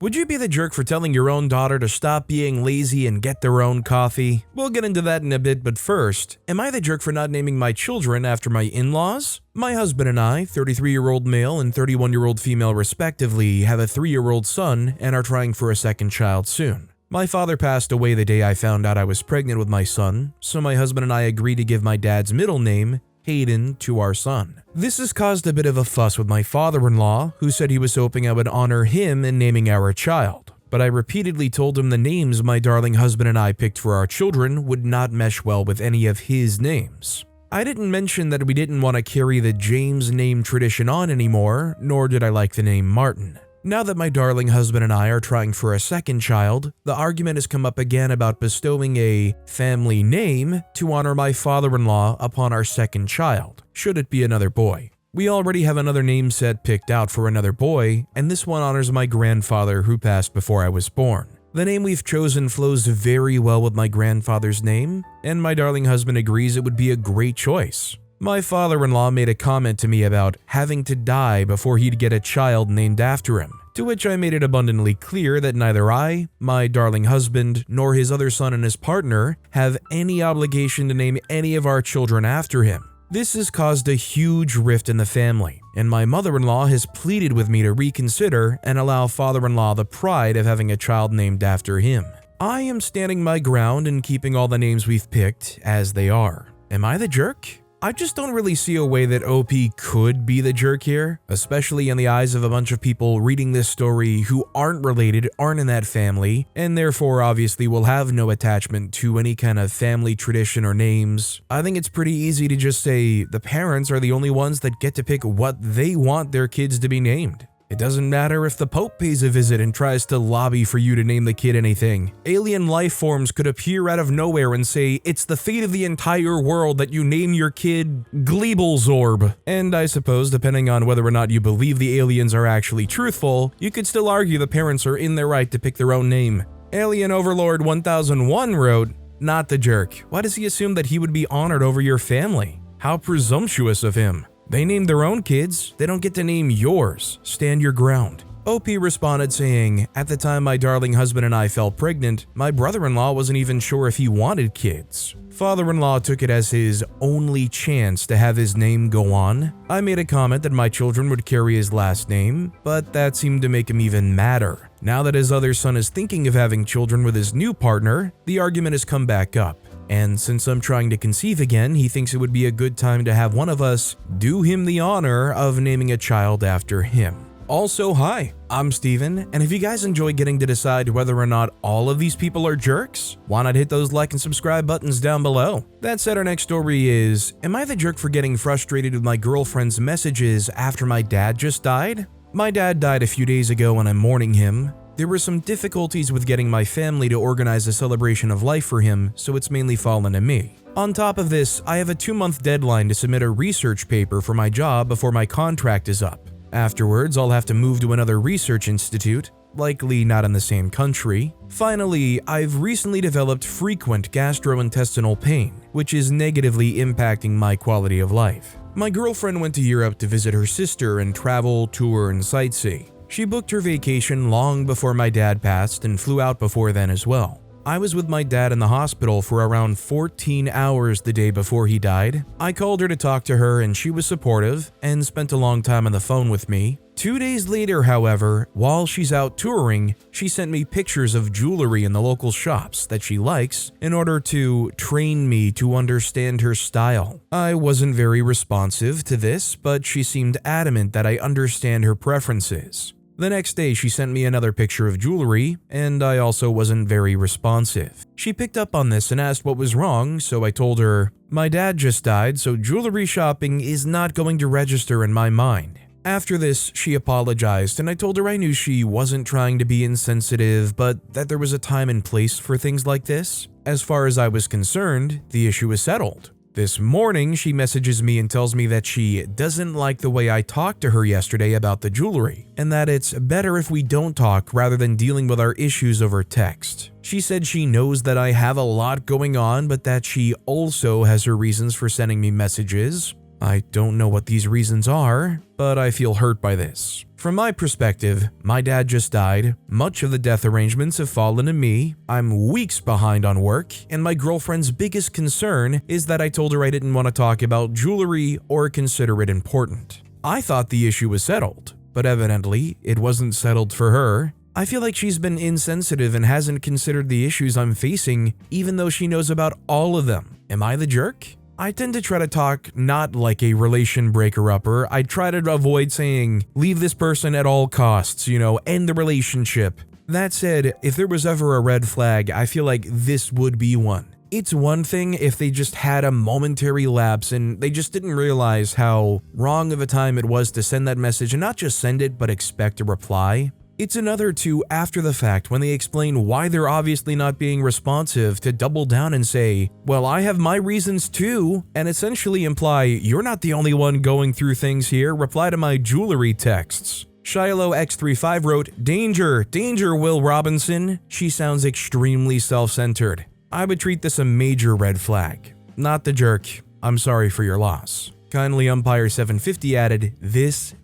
Would you be the jerk for telling your own daughter to stop being lazy and get their own coffee? We'll get into that in a bit, but first, am I the jerk for not naming my children after my in-laws? My husband and I, 33-year-old male and 31-year-old female respectively, have a 3-year-old son and are trying for a second child soon. My father passed away the day I found out I was pregnant with my son, so my husband and I agreed to give my dad's middle name, Hayden, to our son. This has caused a bit of a fuss with my father-in-law, who said he was hoping I would honor him in naming our child. But I repeatedly told him the names my darling husband and I picked for our children would not mesh well with any of his names. I didn't mention that we didn't want to carry the James name tradition on anymore, nor did I like the name Martin. Now that my darling husband and I are trying for a second child, the argument has come up again about bestowing a family name to honor my father-in-law upon our second child, should it be another boy. We already have another name set picked out for another boy, and this one honors my grandfather who passed before I was born. The name we've chosen flows very well with my grandfather's name, and my darling husband agrees it would be a great choice. My father-in-law made a comment to me about having to die before he'd get a child named after him, to which I made it abundantly clear that neither I, my darling husband, nor his other son and his partner have any obligation to name any of our children after him. This has caused a huge rift in the family, and my mother-in-law has pleaded with me to reconsider and allow father-in-law the pride of having a child named after him. I am standing my ground and keeping all the names we've picked as they are. Am I the jerk? I just don't really see a way that OP could be the jerk here, especially in the eyes of a bunch of people reading this story who aren't related, aren't in that family, and therefore obviously will have no attachment to any kind of family tradition or names. I think it's pretty easy to just say the parents are the only ones that get to pick what they want their kids to be named. It doesn't matter if the Pope pays a visit and tries to lobby for you to name the kid anything. Alien life forms could appear out of nowhere and say, it's the fate of the entire world that you name your kid Gleeblezorb. And I suppose, depending on whether or not you believe the aliens are actually truthful, you could still argue the parents are in their right to pick their own name. Alien Overlord 1001 wrote, "Not the jerk. Why does he assume that he would be honored over your family? How presumptuous of him. They named their own kids, they don't get to name yours. Stand your ground." OP responded saying, "At the time my darling husband and I fell pregnant, my brother-in-law wasn't even sure if he wanted kids. Father-in-law took it as his only chance to have his name go on. I made a comment that my children would carry his last name, but that seemed to make him even madder. Now that his other son is thinking of having children with his new partner, the argument has come back up. And since I'm trying to conceive again, he thinks it would be a good time to have one of us do him the honor of naming a child after him." Also, hi, I'm Steven, and if you guys enjoy getting to decide whether or not all of these people are jerks, why not hit those like and subscribe buttons down below? That said, our next story is, am I the jerk for getting frustrated with my girlfriend's messages after my dad just died? My dad died a few days ago and I'm mourning him. There were some difficulties with getting my family to organize a celebration of life for him, so it's mainly fallen to me. On top of this, I have a 2-month deadline to submit a research paper for my job before my contract is up. Afterwards, I'll have to move to another research institute, likely not in the same country. Finally, I've recently developed frequent gastrointestinal pain, which is negatively impacting my quality of life. My girlfriend went to Europe to visit her sister and travel, tour, and sightsee. She booked her vacation long before my dad passed and flew out before then as well. I was with my dad in the hospital for around 14 hours the day before he died. I called her to talk to her and she was supportive and spent a long time on the phone with me. 2 days later, however, while she's out touring, she sent me pictures of jewelry in the local shops that she likes in order to train me to understand her style. I wasn't very responsive to this, but she seemed adamant that I understand her preferences. The next day, she sent me another picture of jewelry, and I also wasn't very responsive. She picked up on this and asked what was wrong, so I told her, "My dad just died, so jewelry shopping is not going to register in my mind." After this, she apologized, and I told her I knew she wasn't trying to be insensitive, but that there was a time and place for things like this. As far as I was concerned, the issue was settled. This morning, she messages me and tells me that she doesn't like the way I talked to her yesterday about the jewelry, and that it's better if we don't talk rather than dealing with our issues over text. She said she knows that I have a lot going on, but that she also has her reasons for sending me messages. I don't know what these reasons are, but I feel hurt by this. From my perspective, my dad just died, much of the death arrangements have fallen to me, I'm weeks behind on work, and my girlfriend's biggest concern is that I told her I didn't want to talk about jewelry or consider it important. I thought the issue was settled, but evidently it wasn't settled for her. I feel like she's been insensitive and hasn't considered the issues I'm facing, even though she knows about all of them. Am I the jerk? I tend to try to talk not like a relation breaker-upper. I try to avoid saying, leave this person at all costs, end the relationship. That said, if there was ever a red flag, I feel like this would be one. It's one thing if they just had a momentary lapse and they just didn't realize how wrong of a time it was to send that message and not just send it but expect a reply. It's another to, after the fact, when they explain why they're obviously not being responsive, to double down and say, well, I have my reasons too, and essentially imply, you're not the only one going through things here, reply to my jewelry texts. Shiloh X35 wrote, danger, danger, Will Robinson. She sounds extremely self-centered. I would treat this a major red flag. Not the jerk. I'm sorry for your loss. Kindly Umpire 750 added, this,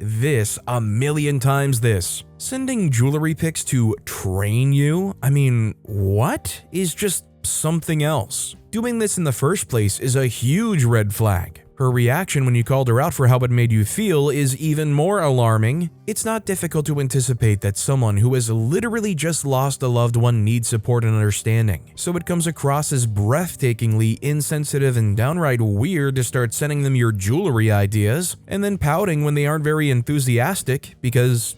a million times this. Sending jewelry pics to train you? I mean, what? Is just something else. Doing this in the first place is a huge red flag. Her reaction when you called her out for how it made you feel is even more alarming. It's not difficult to anticipate that someone who has literally just lost a loved one needs support and understanding, so it comes across as breathtakingly insensitive and downright weird to start sending them your jewelry ideas and then pouting when they aren't very enthusiastic because,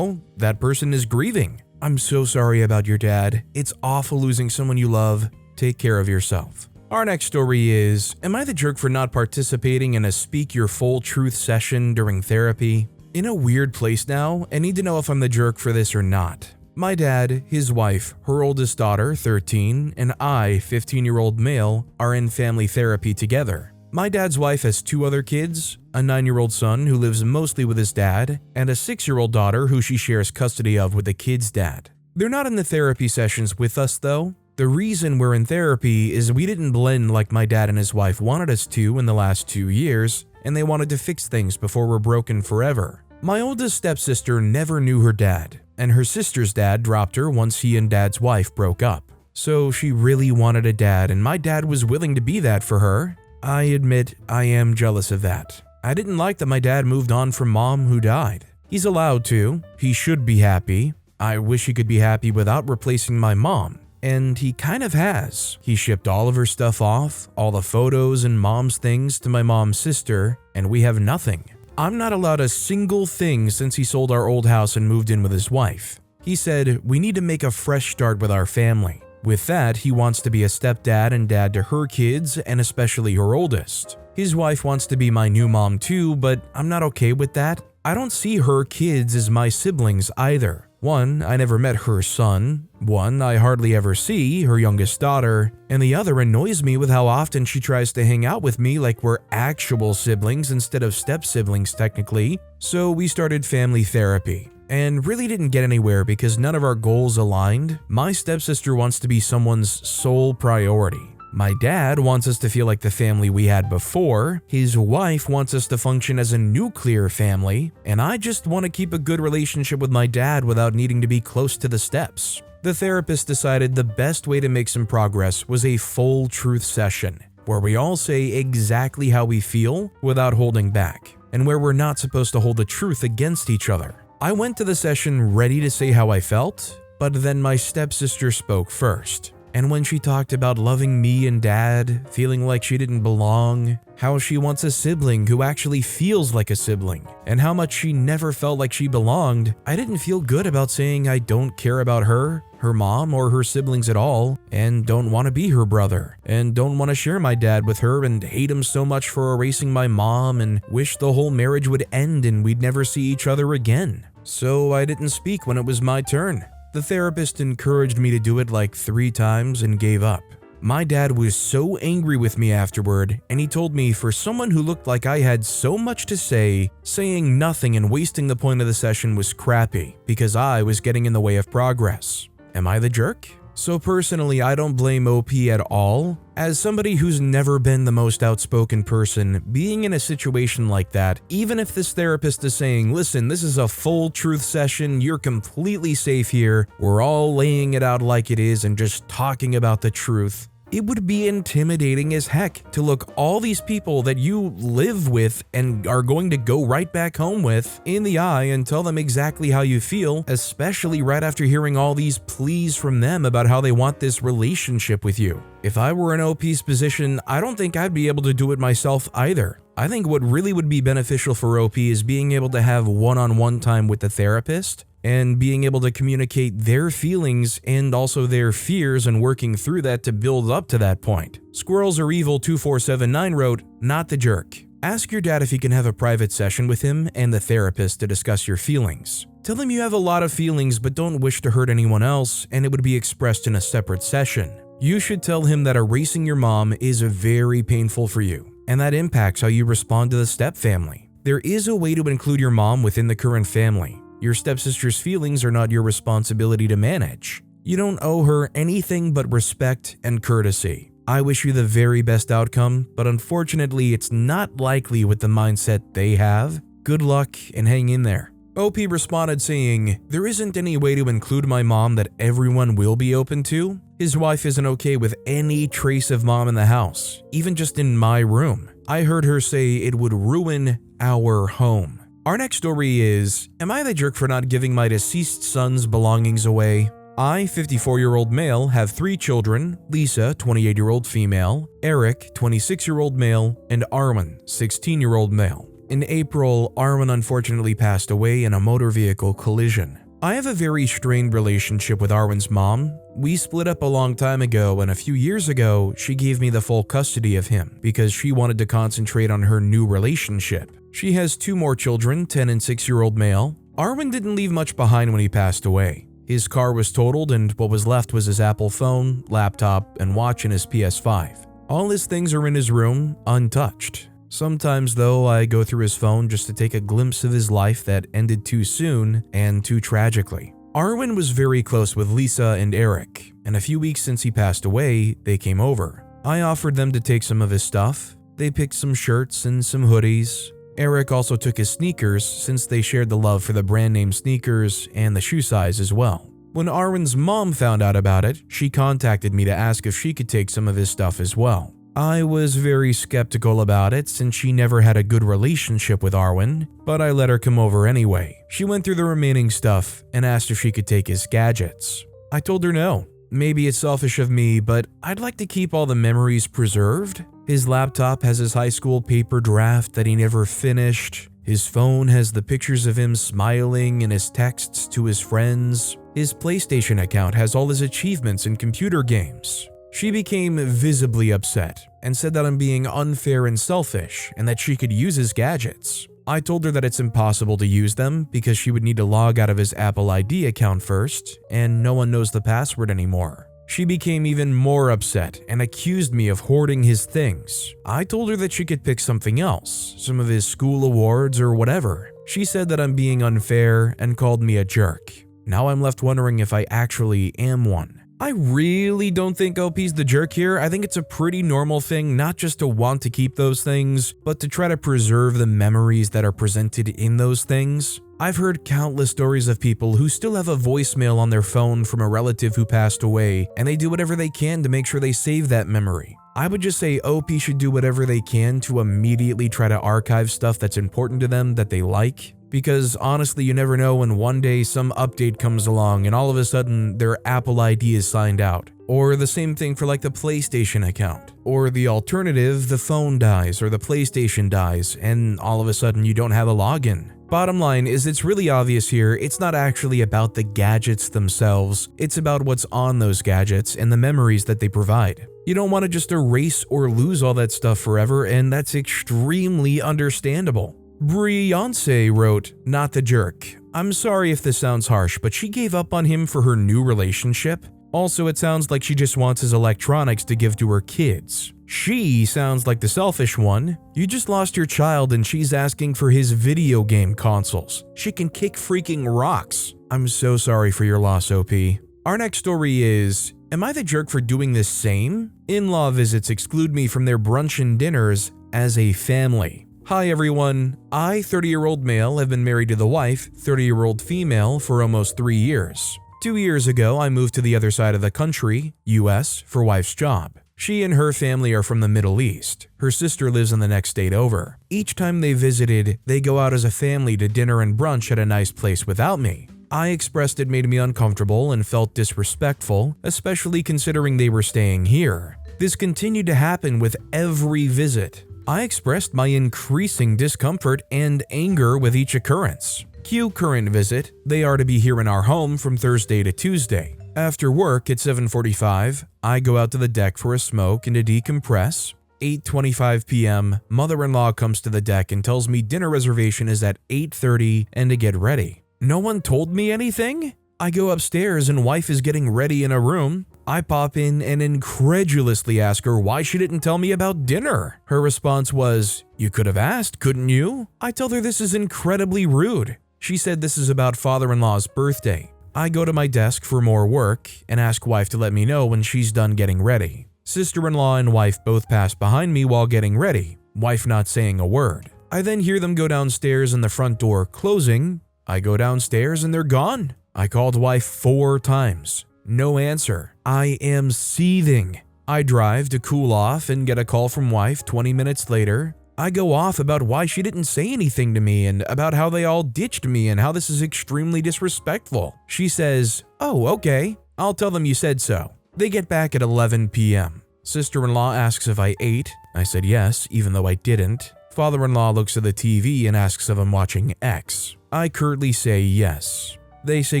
that person is grieving. I'm so sorry about your dad. It's awful losing someone you love. Take care of yourself. Our next story is, am I the jerk for not participating in a speak your full truth session during therapy? In a weird place now, and need to know if I'm the jerk for this or not. My dad, his wife, her oldest daughter, 13, and I, 15-year-old male, are in family therapy together. My dad's wife has 2 other kids, a 9-year-old son who lives mostly with his dad, and a 6-year-old daughter who she shares custody of with the kid's dad. They're not in the therapy sessions with us though. The reason we're in therapy is we didn't blend like my dad and his wife wanted us to in the last 2 years, and they wanted to fix things before we're broken forever. My oldest stepsister never knew her dad, and her sister's dad dropped her once he and dad's wife broke up. So she really wanted a dad, and my dad was willing to be that for her. I admit I am jealous of that. I didn't like that my dad moved on from mom who died. He's allowed to. He should be happy. I wish he could be happy without replacing my mom. And he kind of has. He shipped all of her stuff off, all the photos and mom's things to my mom's sister, and we have nothing. I'm not allowed a single thing since he sold our old house and moved in with his wife. He said, we need to make a fresh start with our family. With that, he wants to be a stepdad and dad to her kids, and especially her oldest. His wife wants to be my new mom too, but I'm not okay with that. I don't see her kids as my siblings either. One, I never met her son. One, I hardly ever see, her youngest daughter. And the other annoys me with how often she tries to hang out with me like we're actual siblings instead of step-siblings technically. So we started family therapy. And really didn't get anywhere because none of our goals aligned. My stepsister wants to be someone's sole priority. My dad wants us to feel like the family we had before, his wife wants us to function as a nuclear family, and I just want to keep a good relationship with my dad without needing to be close to the steps. The therapist decided the best way to make some progress was a full truth session, where we all say exactly how we feel without holding back, and where we're not supposed to hold the truth against each other. I went to the session ready to say how I felt, but then my stepsister spoke first. And when she talked about loving me and dad, feeling like she didn't belong, how she wants a sibling who actually feels like a sibling, and how much she never felt like she belonged, I didn't feel good about saying I don't care about her, her mom, or her siblings at all, and don't want to be her brother, and don't want to share my dad with her and hate him so much for erasing my mom and wish the whole marriage would end and we'd never see each other again. So I didn't speak when it was my turn. The therapist encouraged me to do it like 3 times and gave up. My dad was so angry with me afterward, and he told me for someone who looked like I had so much to say, saying nothing and wasting the point of the session was crappy because I was getting in the way of progress. Am I the jerk? So personally, I don't blame OP at all. As somebody who's never been the most outspoken person, being in a situation like that, even if this therapist is saying, listen, this is a full truth session, you're completely safe here, we're all laying it out like it is and just talking about the truth, it would be intimidating as heck to look all these people that you live with and are going to go right back home with in the eye and tell them exactly how you feel, especially right after hearing all these pleas from them about how they want this relationship with you. If I were in OP's position, I don't think I'd be able to do it myself either. I think what really would be beneficial for OP is being able to have one-on-one time with the therapist and being able to communicate their feelings and also their fears and working through that to build up to that point. Squirrels Are Evil 2479 wrote, "Not the jerk. Ask your dad if you can have a private session with him and the therapist to discuss your feelings. Tell him you have a lot of feelings but don't wish to hurt anyone else and it would be expressed in a separate session. You should tell him that erasing your mom is very painful for you and that impacts how you respond to the stepfamily. There is a way to include your mom within the current family. Your stepsister's feelings are not your responsibility to manage. You don't owe her anything but respect and courtesy. I wish you the very best outcome, but unfortunately it's not likely with the mindset they have. Good luck and hang in there." OP responded saying, "There isn't any way to include my mom that everyone will be open to. His wife isn't okay with any trace of mom in the house, even just in my room. I heard her say it would ruin our home." Our next story is, am I the jerk for not giving my deceased son's belongings away? I, 54-year-old male, have 3 children, Lisa, 28-year-old female, Eric, 26-year-old male, and Arwen, 16-year-old male. In April, Arwen unfortunately passed away in a motor vehicle collision. I have a very strained relationship with Arwen's mom. We split up a long time ago and a few years ago, she gave me the full custody of him because she wanted to concentrate on her new relationship. She has 2 more children, 10 and 6-year-old male. Arwen didn't leave much behind when he passed away. His car was totaled and what was left was his Apple phone, laptop, and watch and his PS5. All his things are in his room, untouched. Sometimes though, I go through his phone just to take a glimpse of his life that ended too soon and too tragically. Arwen was very close with Lisa and Eric, and a few weeks since he passed away, they came over. I offered them to take some of his stuff. They picked some shirts and some hoodies. Eric also took his sneakers since they shared the love for the brand name sneakers and the shoe size as well. When Arwen's mom found out about it, she contacted me to ask if she could take some of his stuff as well. I was very skeptical about it since she never had a good relationship with Arwen, but I let her come over anyway. She went through the remaining stuff and asked if she could take his gadgets. I told her no. Maybe it's selfish of me, but I'd like to keep all the memories preserved. His laptop has his high school paper draft that he never finished. His phone has the pictures of him smiling and his texts to his friends. His PlayStation account has all his achievements in computer games. She became visibly upset and said that I'm being unfair and selfish and that she could use his gadgets. I told her that it's impossible to use them because she would need to log out of his Apple ID account first and no one knows the password anymore. She became even more upset and accused me of hoarding his things. I told her that she could pick something else, some of his school awards or whatever. She said that I'm being unfair and called me a jerk. Now I'm left wondering if I actually am one. I really don't think OP's the jerk here. I think it's a pretty normal thing not just to want to keep those things, but to try to preserve the memories that are presented in those things. I've heard countless stories of people who still have a voicemail on their phone from a relative who passed away, and they do whatever they can to make sure they save that memory. I would just say OP should do whatever they can to immediately try to archive stuff that's important to them that they like. Because honestly, you never know when one day some update comes along and all of a sudden their Apple ID is signed out. Or the same thing for like the PlayStation account. Or the alternative, the phone dies or the PlayStation dies and all of a sudden you don't have a login. Bottom line is it's really obvious here, it's not actually about the gadgets themselves, it's about what's on those gadgets and the memories that they provide. You don't want to just erase or lose all that stuff forever, and that's extremely understandable. FIANCE wrote, "Not the jerk. I'm sorry if this sounds harsh, but she gave up on him for her new relationship. Also, it sounds like she just wants his electronics to give to her kids. She sounds like the selfish one. You just lost your child and she's asking for his video game consoles. She can kick freaking rocks. I'm so sorry for your loss, OP." Our next story is, Am I the jerk for doing the same? In-law visits exclude me from their brunch and dinners as a family. Hi everyone, I, 30-year-old male, have been married to the wife, 30-year-old female, for almost 3 years. 2 years ago, I moved to the other side of the country, US, for wife's job. She and her family are from the Middle East. Her sister lives in the next state over. Each time they visited, they go out as a family to dinner and brunch at a nice place without me. I expressed it made me uncomfortable and felt disrespectful, especially considering they were staying here. This continued to happen with every visit. I expressed my increasing discomfort and anger with each occurrence. Cue current visit. They are to be here in our home from Thursday to Tuesday. After work at 7:45, I go out to the deck for a smoke and to decompress. 8:25 p.m., mother-in-law comes to the deck and tells me dinner reservation is at 8:30 and to get ready. No one told me anything? I go upstairs and wife is getting ready in a room. I pop in and incredulously ask her why she didn't tell me about dinner. Her response was, "You could have asked, couldn't you?" I tell her this is incredibly rude. She said this is about father-in-law's birthday. I go to my desk for more work and ask wife to let me know when she's done getting ready. Sister-in-law and wife both pass behind me while getting ready, wife not saying a word. I then hear them go downstairs and the front door closing. I go downstairs and they're gone. I called wife 4 times. No answer. I am seething. I drive to cool off and get a call from wife 20 minutes later. I go off about why she didn't say anything to me and about how they all ditched me and how this is extremely disrespectful. She says, "Oh, okay. I'll tell them you said so." They get back at 11 p.m. Sister-in-law asks if I ate. I said yes, even though I didn't. Father-in-law looks at the TV and asks if I'm watching X. I curtly say yes. They say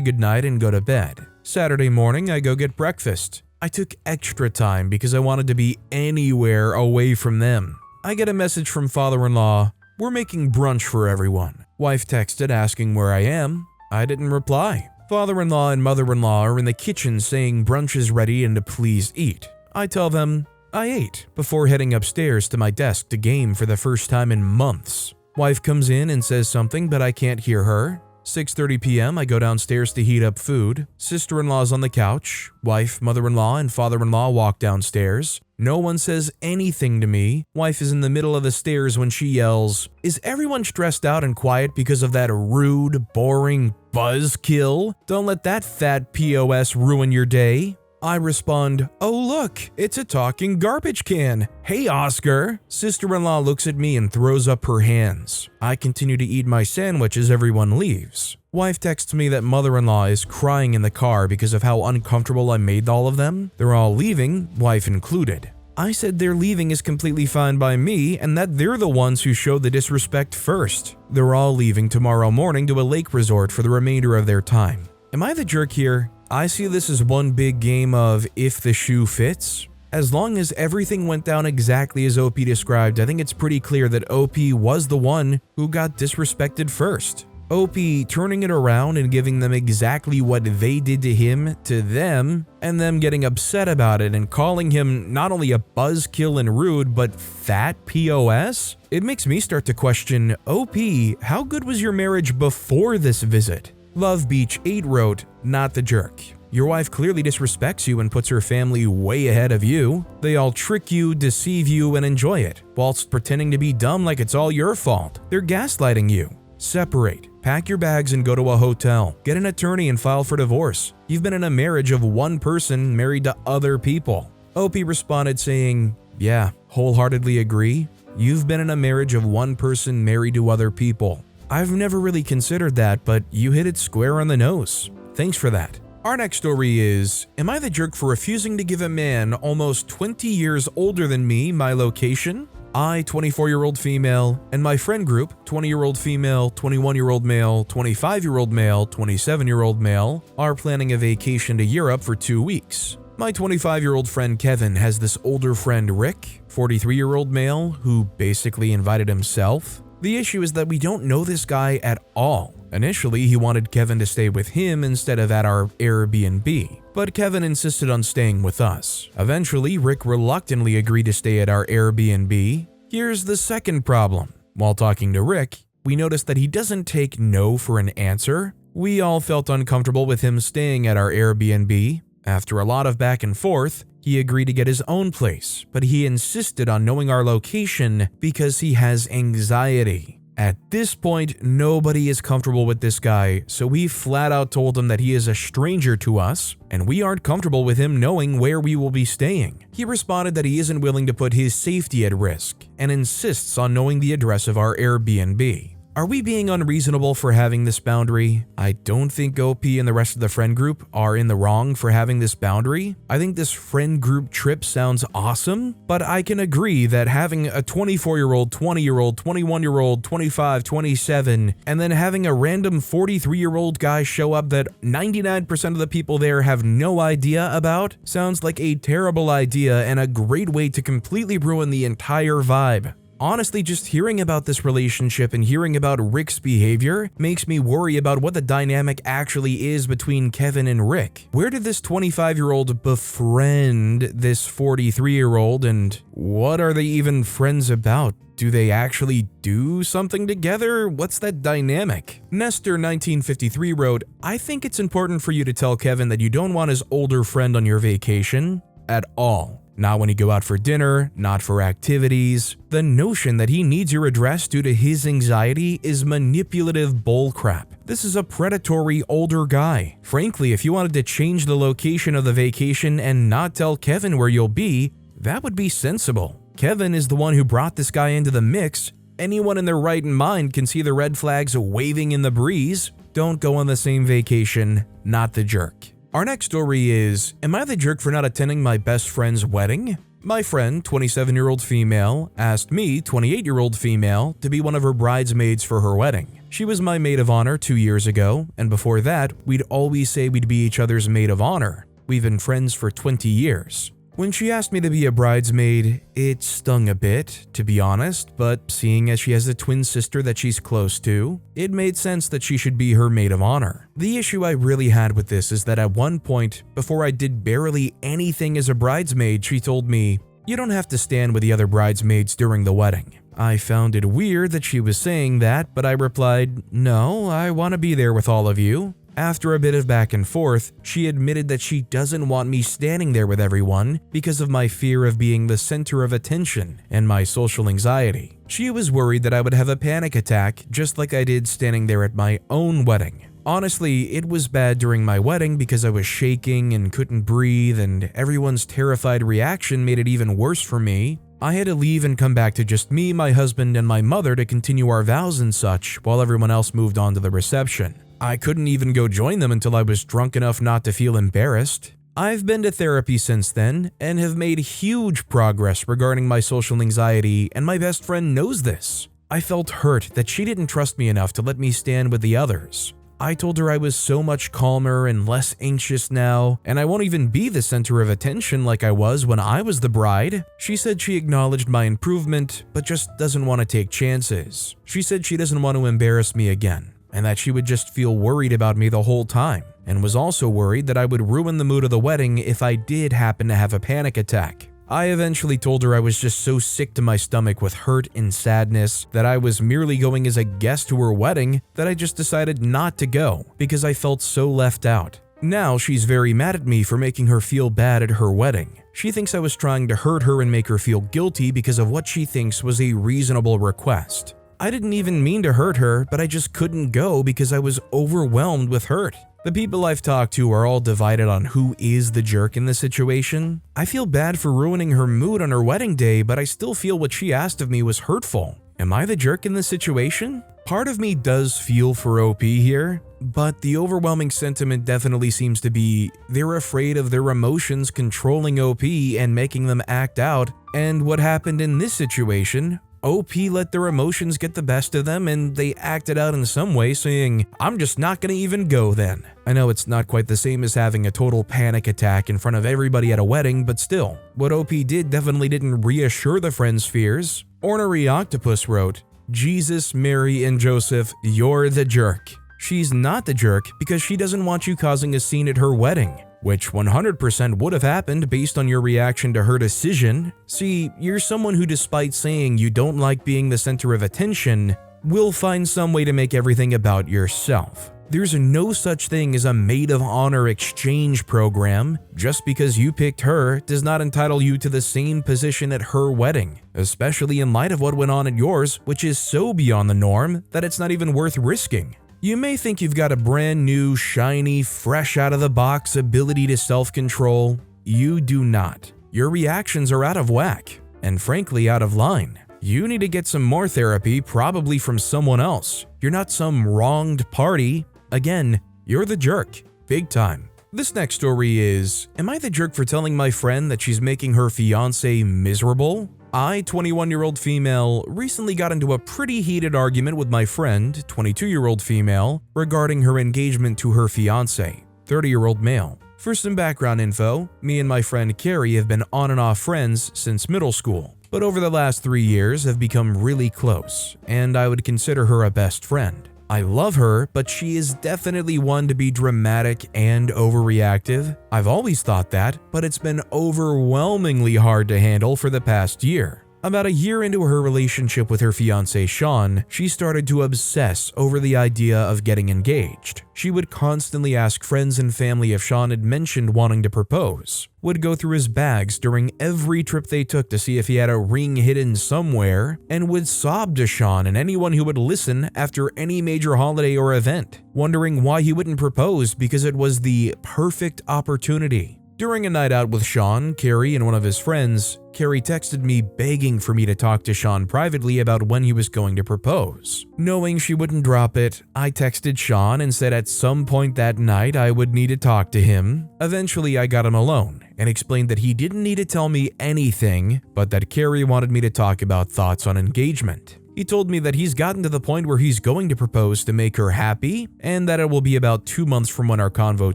goodnight and go to bed. Saturday morning, I go get breakfast. I took extra time because I wanted to be anywhere away from them. I get a message from father-in-law, "We're making brunch for everyone." Wife texted asking where I am. I didn't reply. Father-in-law and mother-in-law are in the kitchen saying brunch is ready and to please eat. I tell them I ate before heading upstairs to my desk to game for the first time in months. Wife comes in and says something, but I can't hear her. 6:30 p.m. I go downstairs to heat up food. Sister-in-law's on the couch. Wife, mother-in-law, and father-in-law walk downstairs. No one says anything to me. Wife is in the middle of the stairs when she yells, "Is everyone stressed out and quiet because of that rude, boring buzzkill? Don't let that fat POS ruin your day." I respond, "Oh look, it's a talking garbage can. Hey Oscar." Sister-in-law looks at me and throws up her hands. I continue to eat my sandwich as everyone leaves. Wife texts me that mother-in-law is crying in the car because of how uncomfortable I made all of them. They're all leaving, wife included. I said their leaving is completely fine by me and that they're the ones who showed the disrespect first. They're all leaving tomorrow morning to a lake resort for the remainder of their time. Am I the jerk here? I see this as one big game of if the shoe fits. As long as everything went down exactly as OP described, I think it's pretty clear that OP was the one who got disrespected first. OP turning it around and giving them exactly what they did to him to them, and them getting upset about it and calling him not only a buzzkill and rude, but fat POS? It makes me start to question, OP, how good was your marriage before this visit? Love Beach 8 wrote, "Not the jerk. Your wife clearly disrespects you and puts her family way ahead of you. They all trick you, deceive you, and enjoy it, whilst pretending to be dumb like it's all your fault. They're gaslighting you. Separate. Pack your bags and go to a hotel. Get an attorney and file for divorce. You've been in a marriage of one person married to other people." OP responded saying, "Yeah, wholeheartedly agree. You've been in a marriage of one person married to other people. I've never really considered that, but you hit it square on the nose. Thanks for that." Our next story is, am I the jerk for refusing to give a man almost 20 years older than me my location? I, 24-year-old female, and my friend group, 20-year-old female, 21-year-old male, 25-year-old male, 27-year-old male, are planning a vacation to Europe for 2 weeks. My 25-year-old friend Kevin has this older friend Rick, 43-year-old male, who basically invited himself. The issue is that we don't know this guy at all. Initially, he wanted Kevin to stay with him instead of at our Airbnb, but Kevin insisted on staying with us. Eventually, Rick reluctantly agreed to stay at our Airbnb. Here's the second problem. While talking to Rick, we noticed that he doesn't take no for an answer. We all felt uncomfortable with him staying at our Airbnb. After a lot of back and forth, he agreed to get his own place, but he insisted on knowing our location because he has anxiety. At this point, nobody is comfortable with this guy, so we flat out told him that he is a stranger to us, and we aren't comfortable with him knowing where we will be staying. He responded that he isn't willing to put his safety at risk, and insists on knowing the address of our Airbnb. Are we being unreasonable for having this boundary? I don't think OP and the rest of the friend group are in the wrong for having this boundary. I think this friend group trip sounds awesome, but I can agree that having a 24-year-old, 20-year-old, 21-year-old, 25, 27, and then having a random 43-year-old guy show up that 99% of the people there have no idea about sounds like a terrible idea and a great way to completely ruin the entire vibe. Honestly, just hearing about this relationship and hearing about Rick's behavior makes me worry about what the dynamic actually is between Kevin and Rick. Where did this 25-year-old befriend this 43-year-old, and what are they even friends about? Do they actually do something together? What's that dynamic? Nestor1953 wrote, I think it's important for you to tell Kevin that you don't want his older friend on your vacation at all. Not when you go out for dinner, not for activities. The notion that he needs your address due to his anxiety is manipulative bullcrap. This is a predatory older guy. Frankly, if you wanted to change the location of the vacation and not tell Kevin where you'll be, that would be sensible. Kevin is the one who brought this guy into the mix. Anyone in their right mind can see the red flags waving in the breeze. Don't go on the same vacation, not the jerk. Our next story is, am I the jerk for not attending my best friend's wedding? My friend, 27-year-old female, asked me, 28-year-old female, to be one of her bridesmaids for her wedding. She was my maid of honor 2 years ago, and before that, we'd always say we'd be each other's maid of honor. We've been friends for 20 years. When she asked me to be a bridesmaid, it stung a bit, to be honest, but seeing as she has a twin sister that she's close to, it made sense that she should be her maid of honor. The issue I really had with this is that at one point, before I did barely anything as a bridesmaid, she told me, "You don't have to stand with the other bridesmaids during the wedding." I found it weird that she was saying that, but I replied, "No, I want to be there with all of you." After a bit of back and forth, she admitted that she doesn't want me standing there with everyone because of my fear of being the center of attention and my social anxiety. She was worried that I would have a panic attack just like I did standing there at my own wedding. Honestly, it was bad during my wedding because I was shaking and couldn't breathe, and everyone's terrified reaction made it even worse for me. I had to leave and come back to just me, my husband, and my mother to continue our vows and such while everyone else moved on to the reception. I couldn't even go join them until I was drunk enough not to feel embarrassed. I've been to therapy since then and have made huge progress regarding my social anxiety, and my best friend knows this. I felt hurt that she didn't trust me enough to let me stand with the others. I told her I was so much calmer and less anxious now, and I won't even be the center of attention like I was when I was the bride. She said she acknowledged my improvement, but just doesn't want to take chances. She said she doesn't want to embarrass me again, and that she would just feel worried about me the whole time, and was also worried that I would ruin the mood of the wedding if I did happen to have a panic attack. I eventually told her I was just so sick to my stomach with hurt and sadness that I was merely going as a guest to her wedding that I just decided not to go because I felt so left out. Now she's very mad at me for making her feel bad at her wedding. She thinks I was trying to hurt her and make her feel guilty because of what she thinks was a reasonable request. I didn't even mean to hurt her, but I just couldn't go because I was overwhelmed with hurt. The people I've talked to are all divided on who is the jerk in this situation. I feel bad for ruining her mood on her wedding day, but I still feel what she asked of me was hurtful. Am I the jerk in this situation? Part of me does feel for OP here, but the overwhelming sentiment definitely seems to be they're afraid of their emotions controlling OP and making them act out. And what happened in this situation? OP let their emotions get the best of them and they acted out in some way, saying, "I'm just not gonna even go then." I know it's not quite the same as having a total panic attack in front of everybody at a wedding, but still, what OP did definitely didn't reassure the friend's fears. Ornery Octopus wrote, "Jesus, Mary, and Joseph, you're the jerk." She's not the jerk because she doesn't want you causing a scene at her wedding, which 100% would have happened based on your reaction to her decision. See, you're someone who, despite saying you don't like being the center of attention, will find some way to make everything about yourself. There's no such thing as a maid of honor exchange program. Just because you picked her does not entitle you to the same position at her wedding, especially in light of what went on at yours, which is so beyond the norm that it's not even worth risking. You may think you've got a brand new, shiny, fresh out of the box ability to self-control. You do not. Your reactions are out of whack, and frankly out of line. You need to get some more therapy, probably from someone else. You're not some wronged party. Again, you're the jerk. Big time. This next story is, am I the jerk for telling my friend that she's making her fiancé miserable? I, 21-year-old female, recently got into a pretty heated argument with my friend, 22-year-old female, regarding her engagement to her fiancé, 30-year-old male. For some background info, me and my friend Carrie have been on and off friends since middle school, but over the last 3 years have become really close, and I would consider her a best friend. I love her, but she is definitely one to be dramatic and overreactive. I've always thought that, but it's been overwhelmingly hard to handle for the past year. About a year into her relationship with her fiancé Sean, she started to obsess over the idea of getting engaged. She would constantly ask friends and family if Sean had mentioned wanting to propose, would go through his bags during every trip they took to see if he had a ring hidden somewhere, and would sob to Sean and anyone who would listen after any major holiday or event, wondering why he wouldn't propose because it was the perfect opportunity. During a night out with Sean, Carrie, and one of his friends, Carrie texted me begging for me to talk to Sean privately about when he was going to propose. Knowing she wouldn't drop it, I texted Sean and said at some point that night I would need to talk to him. Eventually, I got him alone and explained that he didn't need to tell me anything, but that Carrie wanted me to talk about thoughts on engagement. He told me that he's gotten to the point where he's going to propose to make her happy, and that it will be about 2 months from when our convo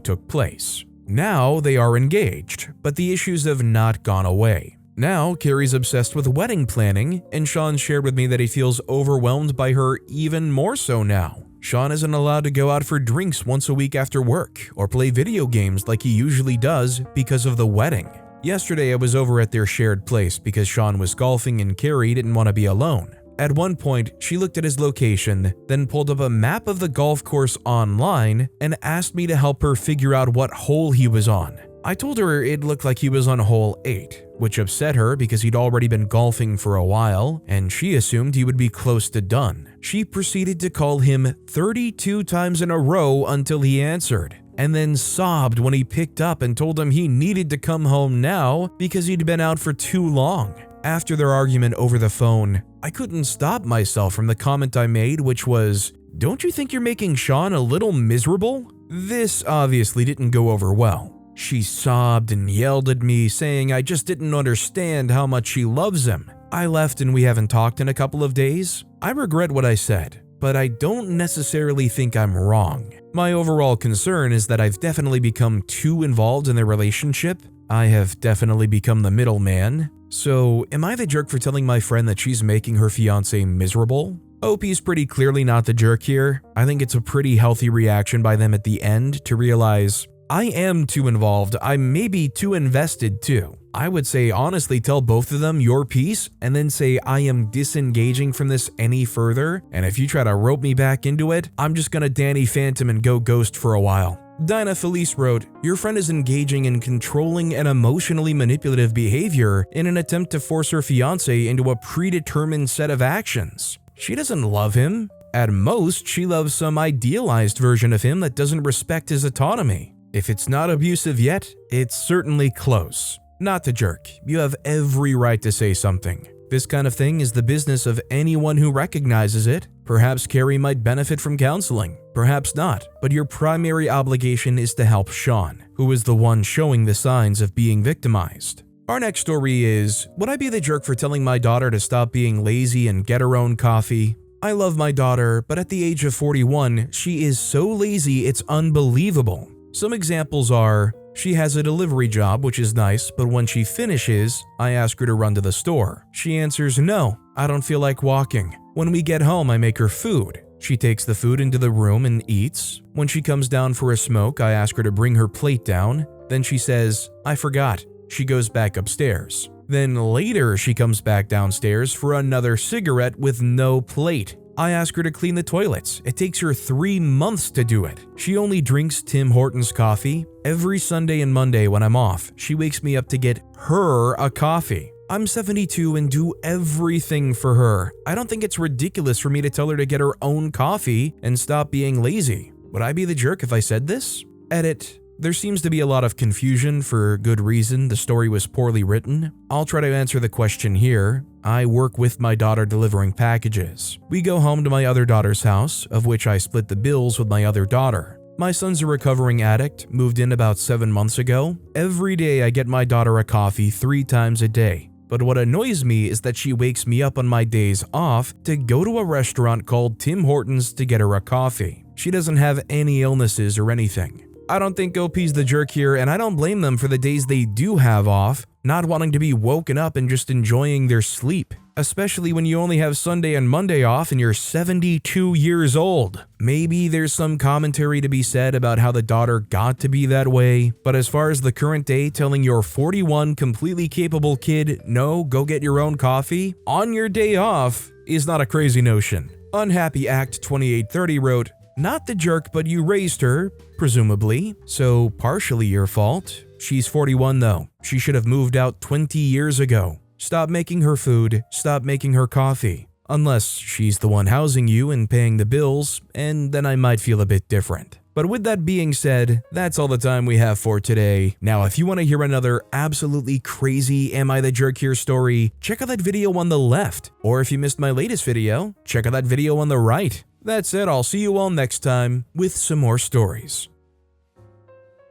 took place. Now they are engaged, but the issues have not gone away. Now, Carrie's obsessed with wedding planning, and Sean shared with me that he feels overwhelmed by her even more so now. Sean isn't allowed to go out for drinks once a week after work, or play video games like he usually does because of the wedding. Yesterday I was over at their shared place because Sean was golfing and Carrie didn't want to be alone. At one point, she looked at his location, then pulled up a map of the golf course online and asked me to help her figure out what hole he was on. I told her it looked like he was on hole 8, which upset her because he'd already been golfing for a while, and she assumed he would be close to done. She proceeded to call him 32 times in a row until he answered, and then sobbed when he picked up and told him he needed to come home now because he'd been out for too long. After their argument over the phone, I couldn't stop myself from the comment I made, which was, "Don't you think you're making Sean a little miserable?" This obviously didn't go over well. She sobbed and yelled at me, saying I just didn't understand how much she loves him. I left and we haven't talked in a couple of days. I regret what I said, but I don't necessarily think I'm wrong. My overall concern is that I've definitely become too involved in their relationship. I have definitely become the middleman. So, am I the jerk for telling my friend that she's making her fiancé miserable? OP's pretty clearly not the jerk here. I think it's a pretty healthy reaction by them at the end to realize, I am too involved, I'm maybe too invested too. I would say honestly tell both of them your piece and then say I am disengaging from this any further, and if you try to rope me back into it, I'm just gonna Danny Phantom and go ghost for a while. Dinah Felice wrote, your friend is engaging in controlling and emotionally manipulative behavior in an attempt to force her fiancé into a predetermined set of actions. She doesn't love him. At most, she loves some idealized version of him that doesn't respect his autonomy. If it's not abusive yet, it's certainly close. Not the jerk. You have every right to say something. This kind of thing is the business of anyone who recognizes it. Perhaps Carrie might benefit from counseling, perhaps not, but your primary obligation is to help Sean, who is the one showing the signs of being victimized. Our next story is, would I be the jerk for telling my daughter to stop being lazy and get her own coffee? I love my daughter, but at the age of 41, she is so lazy it's unbelievable. Some examples are, she has a delivery job, which is nice, but when she finishes, I ask her to run to the store. She answers, no, I don't feel like walking. When we get home, I make her food. She takes the food into the room and eats. When she comes down for a smoke, I ask her to bring her plate down. Then she says, I forgot. She goes back upstairs. Then later, she comes back downstairs for another cigarette with no plate. I ask her to clean the toilets. It takes her 3 months to do it. She only drinks Tim Hortons coffee. Every Sunday and Monday when I'm off, she wakes me up to get her a coffee. I'm 72 and do everything for her. I don't think it's ridiculous for me to tell her to get her own coffee and stop being lazy. Would I be the jerk if I said this? Edit. There seems to be a lot of confusion for good reason. The story was poorly written. I'll try to answer the question here. I work with my daughter delivering packages. We go home to my other daughter's house, of which I split the bills with my other daughter. My son's a recovering addict, moved in about 7 months ago. Every day I get my daughter a coffee 3 times a day. But what annoys me is that she wakes me up on my days off to go to a restaurant called Tim Hortons to get her a coffee. She doesn't have any illnesses or anything. I don't think OP's the jerk here, and I don't blame them for the days they do have off, not wanting to be woken up and just enjoying their sleep, especially when you only have Sunday and Monday off and you're 72 years old. Maybe there's some commentary to be said about how the daughter got to be that way, but as far as the current day telling your 41 completely capable kid, no, go get your own coffee on your day off is not a crazy notion. Unhappy Act 2830 wrote, "Not the jerk, but you raised her, presumably, so partially your fault. She's 41 though. She should have moved out 20 years ago. Stop making her food, stop making her coffee. Unless she's the one housing you and paying the bills, and then I might feel a bit different." But with that being said, that's all the time we have for today. Now, if you want to hear another absolutely crazy Am I the Jerk Here story, check out that video on the left. Or if you missed my latest video, check out that video on the right. That's it, I'll see you all next time with some more stories.